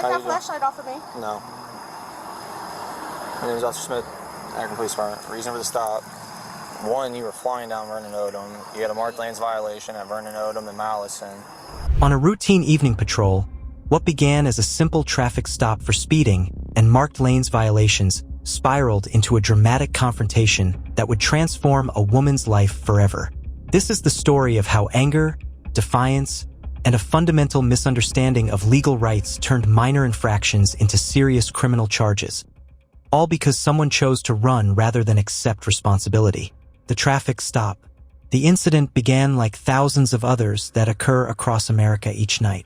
Take that flashlight off of me. No. My name is Officer Smith, Akron Police Department. Reason for the stop. One, you were flying down Vernon Odom. You had a marked lanes violation at Vernon Odom and Mallison. On a routine evening patrol, what began as a simple traffic stop for speeding and marked lanes violations spiraled into a dramatic confrontation that would transform a woman's life forever. This is the story of how anger, defiance, and a fundamental misunderstanding of legal rights turned minor infractions into serious criminal charges, all because someone chose to run rather than accept responsibility. The traffic stop. The incident began like thousands of others that occur across America each night.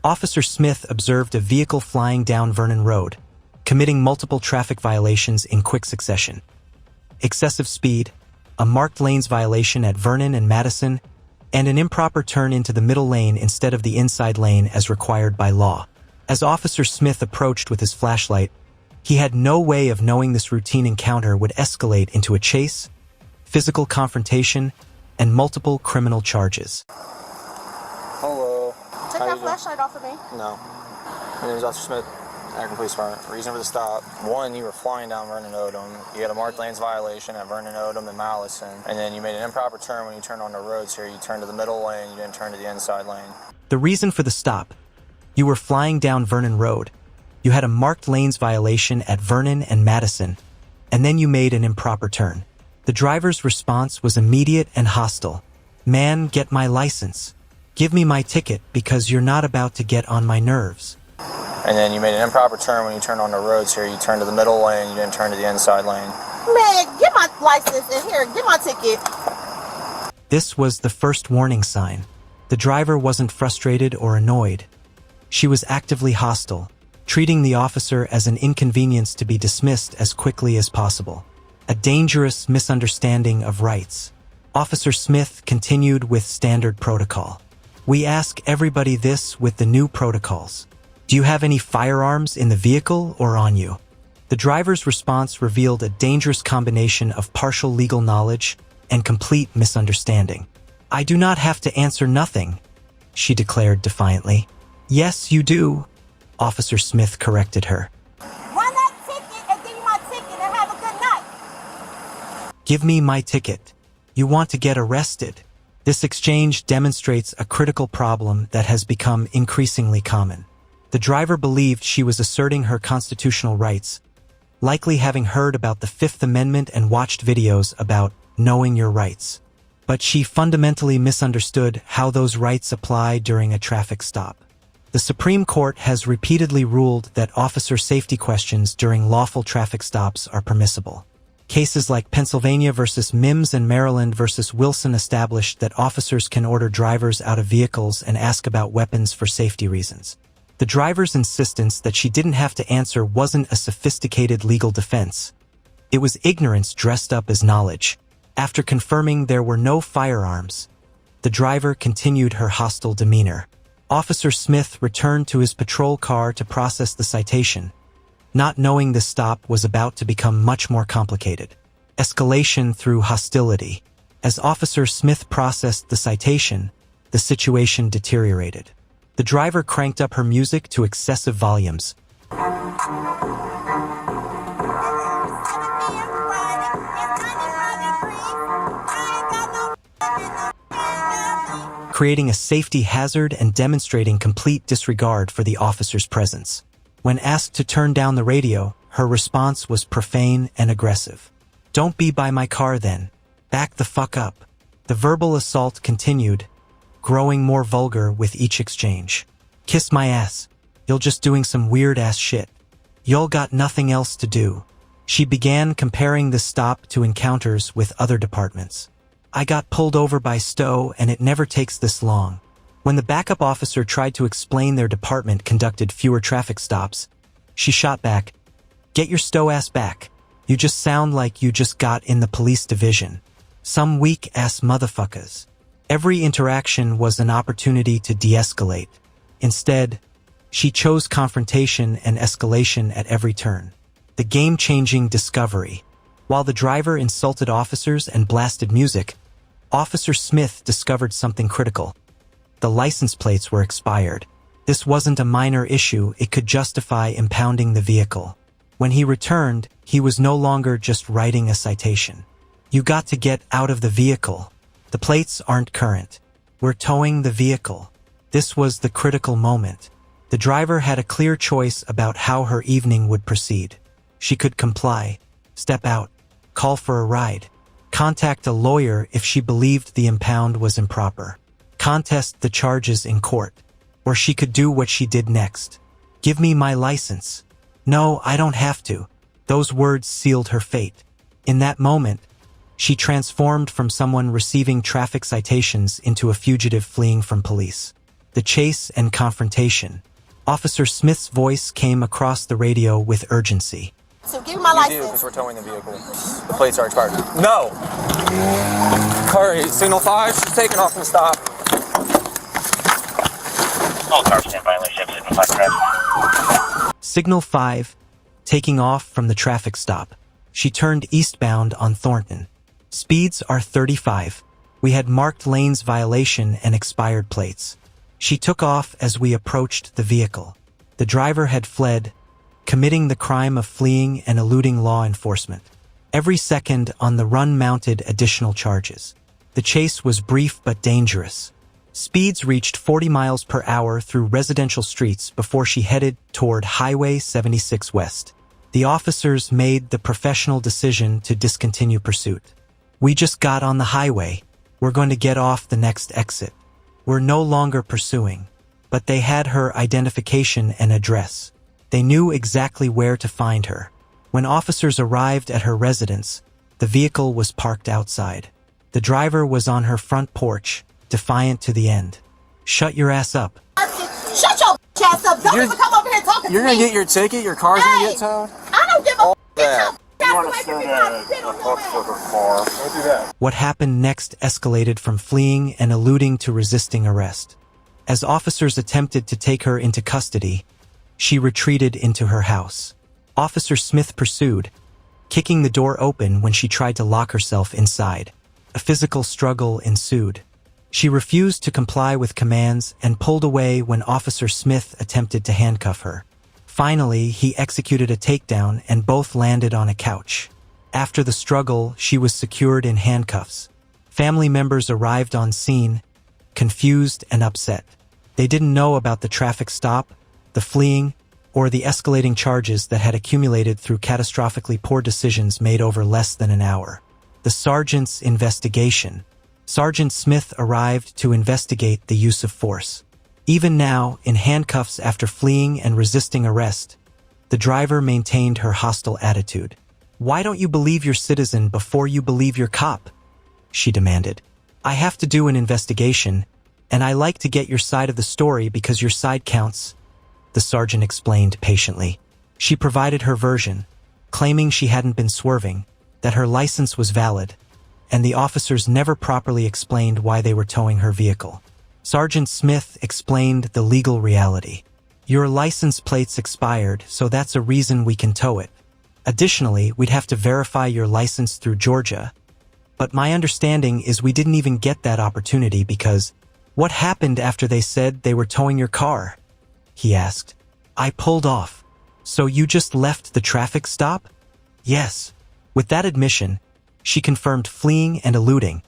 Officer Smith observed a vehicle flying down Vernon Road, committing multiple traffic violations in quick succession. Excessive speed, a marked lanes violation at Vernon and Madison, and an improper turn into the middle lane instead of the inside lane as required by law. As Officer Smith approached with his flashlight, he had no way of knowing this routine encounter would escalate into a chase, physical confrontation, and multiple criminal charges. Hello. Take that flashlight off of me. No. My name is Officer Smith, Akron Police Department. Reason for the stop. One, you were flying down Vernon Odom. You had a marked lanes violation at Vernon Odom and Mallison. And then you made an improper turn when you turned on the roads here. You turned to the middle lane, you didn't turn to the inside lane. The reason for the stop. You were flying down Vernon Road. You had a marked lanes violation at Vernon and Madison. And then you made an improper turn. The driver's response was immediate and hostile. Man, get my license. Give me my ticket because you're not about to get on my nerves. And then you made an improper turn when you turned on the roads here. You turned to the middle lane, you didn't turn to the inside lane. Man, get my license in here. Get my ticket. This was the first warning sign. The driver wasn't frustrated or annoyed. She was actively hostile, treating the officer as an inconvenience to be dismissed as quickly as possible. A dangerous misunderstanding of rights. Officer Smith continued with standard protocol. We ask everybody this with the new protocols. Do you have any firearms in the vehicle or on you? The driver's response revealed a dangerous combination of partial legal knowledge and complete misunderstanding. I do not have to answer nothing, she declared defiantly. Yes, you do, Officer Smith corrected her. Run that ticket and give me my ticket and have a good night. Give me my ticket. You want to get arrested? This exchange demonstrates a critical problem that has become increasingly common. The driver believed she was asserting her constitutional rights, likely having heard about the Fifth Amendment and watched videos about knowing your rights. But she fundamentally misunderstood how those rights apply during a traffic stop. The Supreme Court has repeatedly ruled that officer safety questions during lawful traffic stops are permissible. Cases like Pennsylvania versus Mims and Maryland versus Wilson established that officers can order drivers out of vehicles and ask about weapons for safety reasons. The driver's insistence that she didn't have to answer wasn't a sophisticated legal defense. It was ignorance dressed up as knowledge. After confirming there were no firearms, the driver continued her hostile demeanor. Officer Smith returned to his patrol car to process the citation, not knowing the stop was about to become much more complicated. Escalation through hostility. As Officer Smith processed the citation, the situation deteriorated. The driver cranked up her music to excessive volumes, creating a safety hazard and demonstrating complete disregard for the officer's presence. When asked to turn down the radio, her response was profane and aggressive. Don't be by my car then. Back the fuck up. The verbal assault continued, growing more vulgar with each exchange. Kiss my ass. You're just doing some weird-ass shit. Y'all got nothing else to do. She began comparing the stop to encounters with other departments. I got pulled over by Stowe and it never takes this long. When the backup officer tried to explain their department conducted fewer traffic stops, she shot back, "Get your Stowe ass back. You just sound like you just got in the police division. Some weak-ass motherfuckers." Every interaction was an opportunity to de-escalate. Instead, she chose confrontation and escalation at every turn. The game-changing discovery. While the driver insulted officers and blasted music, Officer Smith discovered something critical. The license plates were expired. This wasn't a minor issue, it could justify impounding the vehicle. When he returned, he was no longer just writing a citation. You got to get out of the vehicle. The plates aren't current. We're towing the vehicle. This was the critical moment. The driver had a clear choice about how her evening would proceed. She could comply, step out, call for a ride, contact a lawyer if she believed the impound was improper, contest the charges in court, or she could do what she did next. Give me my license. No, I don't have to. Those words sealed her fate. In that moment, she transformed from someone receiving traffic citations into a fugitive fleeing from police. The chase and confrontation. Officer Smith's voice came across the radio with urgency. So give me my You do, license. because we're towing the vehicle. The plates are expired. No! Car, signal 5, she's taking off from the stop. All cars in violation, signal 5 correct. Signal 5, taking off from the traffic stop. She turned eastbound on Thornton. Speeds are 35. We had marked lanes violation and expired plates. She took off as we approached the vehicle. The driver had fled, committing the crime of fleeing and eluding law enforcement. Every second on the run mounted additional charges. The chase was brief but dangerous. Speeds reached 40 miles per hour through residential streets before she headed toward Highway 76 West. The officers made the professional decision to discontinue pursuit. We just got on the highway. We're going to get off the next exit. We're no longer pursuing. But they had her identification and address. They knew exactly where to find her. When officers arrived at her residence, the vehicle was parked outside. The driver was on her front porch, defiant to the end. Shut your ass up. Shut your ass up. Don't even come over here talking to me. You're gonna get your ticket, your car's gonna get towed? I don't give a All Get that. your ass away from me. I'll sit on your ass. car. Don't do that. What happened next escalated from fleeing and eluding to resisting arrest. As officers attempted to take her into custody, she retreated into her house. Officer Smith pursued, kicking the door open when she tried to lock herself inside. A physical struggle ensued. She refused to comply with commands and pulled away when Officer Smith attempted to handcuff her. Finally, he executed a takedown and both landed on a couch. After the struggle, she was secured in handcuffs. Family members arrived on scene, confused and upset. They didn't know about the traffic stop, the fleeing, or the escalating charges that had accumulated through catastrophically poor decisions made over less than an hour. The sergeant's investigation. Sergeant Smith arrived to investigate the use of force. Even now, in handcuffs after fleeing and resisting arrest, the driver maintained her hostile attitude. "Why don't you believe your citizen before you believe your cop?" she demanded. "I have to do an investigation, and I like to get your side of the story because your side counts," the sergeant explained patiently. She provided her version, claiming she hadn't been swerving, that her license was valid, and the officers never properly explained why they were towing her vehicle. Sergeant Smith explained the legal reality. "Your license plate's expired, so that's a reason we can tow it. Additionally, we'd have to verify your license through Georgia. But my understanding is we didn't even get that opportunity because what happened after they said they were towing your car?" he asked. "I pulled off. So you just left the traffic stop?" "Yes." With that admission, she confirmed fleeing and eluding,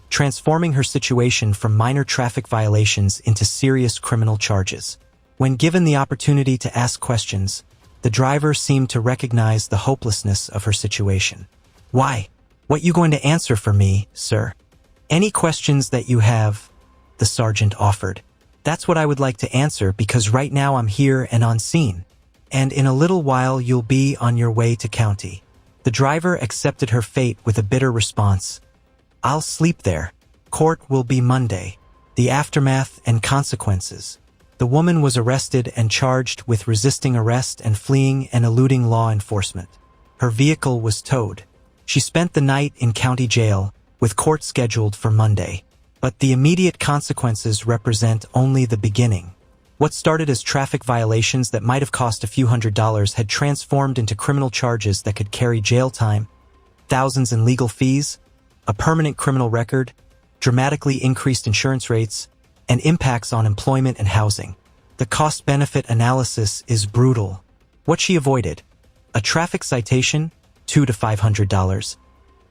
transforming her situation from minor traffic violations into serious criminal charges. When given the opportunity to ask questions, the driver seemed to recognize the hopelessness of her situation. "Why? What you going to answer for me, sir?" "Any questions that you have," the sergeant offered. "That's what I would like to answer because right now I'm here and on scene. And in a little while you'll be on your way to county." The driver accepted her fate with a bitter response. "I'll sleep there. Court will be Monday." The aftermath and consequences. The woman was arrested and charged with resisting arrest and fleeing and eluding law enforcement. Her vehicle was towed. She spent the night in county jail, with court scheduled for Monday. But the immediate consequences represent only the beginning. What started as traffic violations that might have cost a few $100s had transformed into criminal charges that could carry jail time, thousands in legal fees, a permanent criminal record, dramatically increased insurance rates, and impacts on employment and housing. The cost-benefit analysis is brutal. What she avoided: a traffic citation, $200 to $500,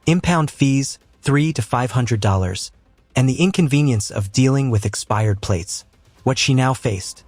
impound fees, $300 to $500, and the inconvenience of dealing with expired plates. What she now faced: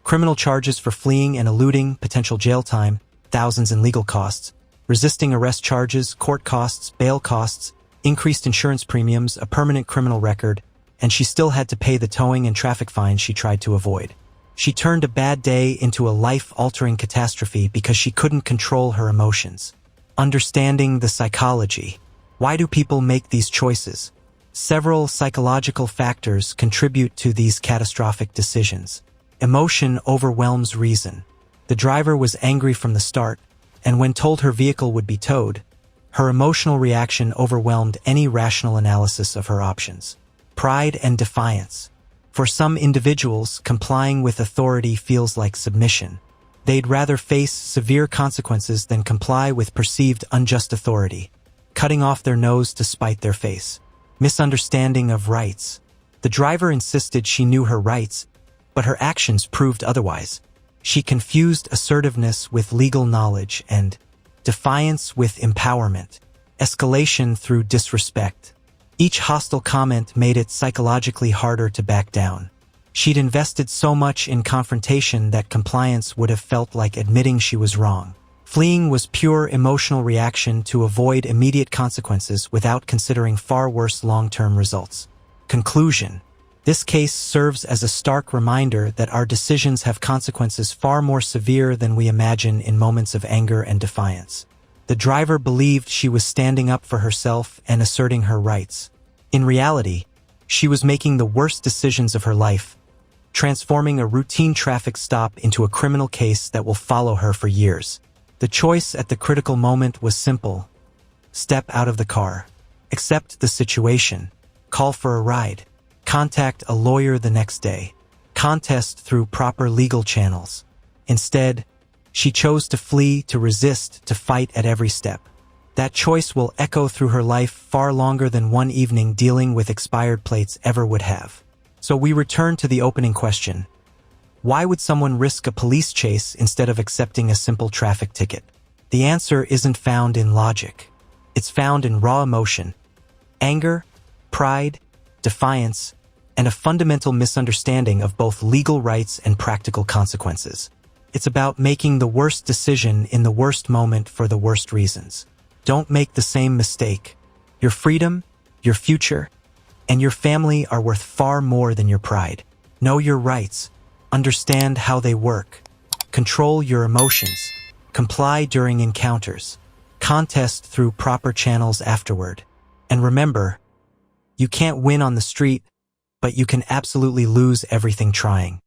criminal charges for fleeing and eluding, potential jail time, thousands in legal costs, resisting arrest charges, court costs, bail costs, increased insurance premiums, a permanent criminal record, and she still had to pay the towing and traffic fines she tried to avoid. She turned a bad day into a life-altering catastrophe because she couldn't control her emotions. Understanding the psychology. Why do people make these choices? Several psychological factors contribute to these catastrophic decisions. Emotion overwhelms reason. The driver was angry from the start, and when told her vehicle would be towed, her emotional reaction overwhelmed any rational analysis of her options. Pride and defiance. For some individuals, complying with authority feels like submission. They'd rather face severe consequences than comply with perceived unjust authority, cutting off their nose to spite their face. Misunderstanding of rights. The driver insisted she knew her rights, but her actions proved otherwise. She confused assertiveness with legal knowledge and defiance with empowerment, escalation through disrespect. Each hostile comment made it psychologically harder to back down. She'd invested so much in confrontation that compliance would have felt like admitting she was wrong. Fleeing was pure emotional reaction to avoid immediate consequences without considering far worse long-term results. Conclusion. This case serves as a stark reminder that our decisions have consequences far more severe than we imagine in moments of anger and defiance. The driver believed she was standing up for herself and asserting her rights. In reality, she was making the worst decisions of her life, transforming a routine traffic stop into a criminal case that will follow her for years. The choice at the critical moment was simple. Step out of the car. Accept the situation. Call for a ride. Contact a lawyer the next day. Contest through proper legal channels. Instead, she chose to flee, to resist, to fight at every step. That choice will echo through her life far longer than one evening dealing with expired plates ever would have. So we return to the opening question. Why would someone risk a police chase instead of accepting a simple traffic ticket? The answer isn't found in logic. It's found in raw emotion, anger, pride, defiance, and a fundamental misunderstanding of both legal rights and practical consequences. It's about making the worst decision in the worst moment for the worst reasons. Don't make the same mistake. Your freedom, your future, and your family are worth far more than your pride. Know your rights. Understand how they work. Control your emotions. Comply during encounters. Contest through proper channels afterward. And remember, you can't win on the street, but you can absolutely lose everything trying.